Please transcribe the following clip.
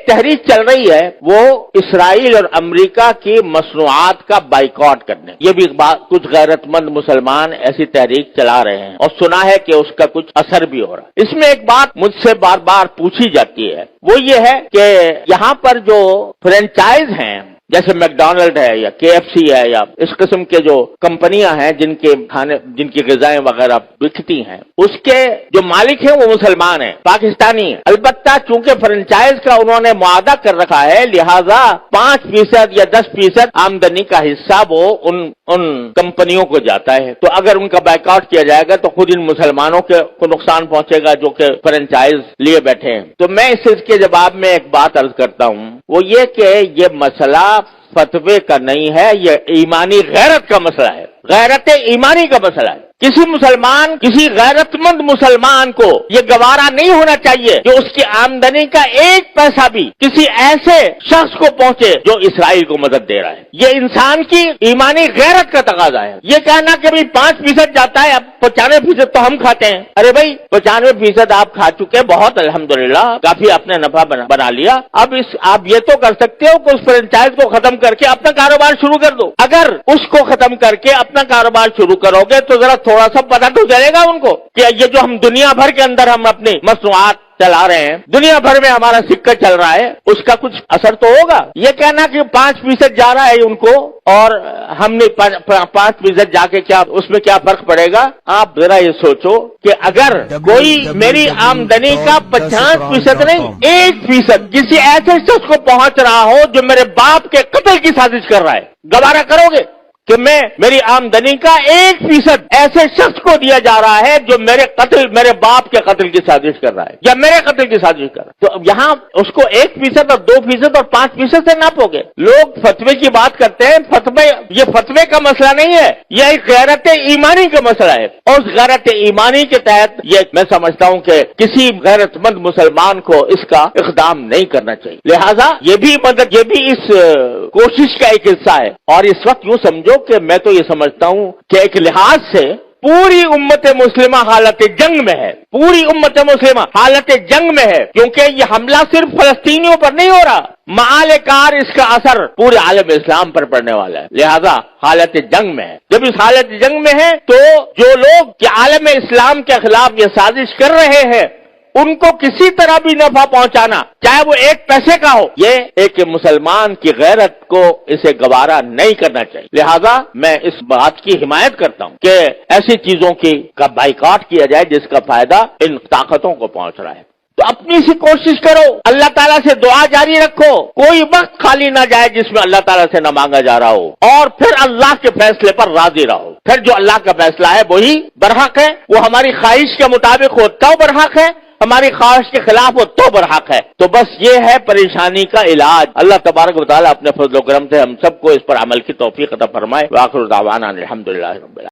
ایک تحریک چل رہی ہے وہ اسرائیل اور امریکہ کی مصنوعات کا بائیکاٹ کرنے، یہ بھی کچھ غیرت مند مسلمان ایسی تحریک چلا رہے ہیں اور سنا ہے کہ اس کا کچھ اثر بھی ہو رہا ہے۔ اس میں ایک بات مجھ سے بار بار پوچھی جاتی ہے، وہ یہ ہے کہ یہاں پر جو فرینچائز ہیں جیسے میک ڈونلڈ ہے یا کے ایف سی ہے یا اس قسم کے جو کمپنیاں ہیں جن کے کھانے جن کی غذائیں وغیرہ بکتی ہیں، اس کے جو مالک ہیں وہ مسلمان ہیں، پاکستانی ہیں۔ البتہ چونکہ فرنچائز کا انہوں نے معاہدہ کر رکھا ہے، لہذا 5% یا 10% آمدنی کا حصہ وہ ان کمپنیوں کو جاتا ہے۔ تو اگر ان کا بائیکاٹ کیا جائے گا تو خود ان مسلمانوں کو نقصان پہنچے گا جو کہ فرنچائز لیے بیٹھے ہیں۔ تو میں اس کے جواب میں ایک بات عرض کرتا ہوں، وہ یہ کہ یہ مسئلہ فتوے کا نہیں ہے، یہ ایمانی غیرت کا مسئلہ ہے، غیرت ایمانی کا مسئلہ ہے۔ کسی مسلمان، کسی غیرت مند مسلمان کو یہ گوارا نہیں ہونا چاہیے کہ اس کی آمدنی کا 1 پیسہ بھی کسی ایسے شخص کو پہنچے جو اسرائیل کو مدد دے رہا ہے۔ یہ انسان کی ایمانی غیرت کا تقاضا ہے۔ یہ کہنا کہ بھئی 5% جاتا ہے، اب 95% تو ہم کھاتے ہیں۔ ارے بھائی 95% آپ کھا چکے، بہت الحمدللہ، کافی اپنے نفع بنا لیا۔ اب آپ یہ تو کر سکتے ہو کہ اس فرنچائز کو ختم کر کے اپنا کاروبار شروع کر دو۔ اگر اس کو ختم کر کے اپنا کاروبار شروع کرو گے تو ذرا تھوڑا سا پتہ تو چلے گا ان کو کہ یہ جو ہم دنیا بھر کے اندر ہم اپنی مصنوعات چلا رہے ہیں، دنیا بھر میں ہمارا سکہ چل رہا ہے، اس کا کچھ اثر تو ہوگا۔ یہ کہنا کہ 5% جا رہا ہے ان کو اور ہم نے 5% جا کے کیا اس میں کیا فرق پڑے گا؟ آپ ذرا یہ سوچو کہ اگر کوئی میری آمدنی کا 50% نہیں 1% کسی ایسے شخص کو پہنچ رہا ہو جو میرے باپ کے قتل کی سازش کر رہا ہے، گوارا کرو گے کہ میری آمدنی کا 1% ایسے شخص کو دیا جا رہا ہے جو میرے باپ کے قتل کی سازش کر رہا ہے یا میرے قتل کی سازش کر رہا ہے؟ تو یہاں اس کو 1% اور 2% اور 5% سے ناپو گے۔ لوگ فتوے کی بات کرتے ہیں، یہ فتوے کا مسئلہ نہیں ہے، یہ ایک غیرت ایمانی کا مسئلہ ہے، اور اس غیرت ایمانی کے تحت یہ میں سمجھتا ہوں کہ کسی غیرت مند مسلمان کو اس کا اقدام نہیں کرنا چاہیے۔ لہذا یہ بھی اس کوشش کا ایک حصہ ہے، اور اس وقت یوں سمجھو کہ میں تو یہ سمجھتا ہوں کہ ایک لحاظ سے پوری امت مسلمہ حالت جنگ میں ہے، پوری امت مسلمہ حالت جنگ میں ہے، کیونکہ یہ حملہ صرف فلسطینیوں پر نہیں ہو رہا، معال کار اس کا اثر پورے عالم اسلام پر پڑنے والا ہے، لہذا حالت جنگ میں ہے۔ جب اس حالت جنگ میں ہے تو جو لوگ کہ عالم اسلام کے خلاف یہ سازش کر رہے ہیں ان کو کسی طرح بھی نفع پہنچانا، چاہے وہ 1 پیسے کا ہو، یہ ایک مسلمان کی غیرت کو اسے گوارا نہیں کرنا چاہیے۔ لہذا میں اس بات کی حمایت کرتا ہوں کہ ایسی چیزوں کا بائیکاٹ کیا جائے جس کا فائدہ ان طاقتوں کو پہنچ رہا ہے۔ تو اپنی سی کوشش کرو، اللہ تعالیٰ سے دعا جاری رکھو، کوئی وقت خالی نہ جائے جس میں اللہ تعالیٰ سے نہ مانگا جا رہا ہو، اور پھر اللہ کے فیصلے پر راضی رہو۔ پھر جو اللہ کا فیصلہ ہے وہی برحق ہے، وہ ہماری خواہش کے مطابق ہو تو برحق ہے، ہماری خواہش کے خلاف ہو تو برحق ہے۔ تو بس یہ ہے پریشانی کا علاج۔ اللہ تبارک و تعالیٰ اپنے فضل و کرم سے ہم سب کو اس پر عمل کی توفیق عطا فرمائے۔ وآخر دعوانا الحمدللہ رب العالمین۔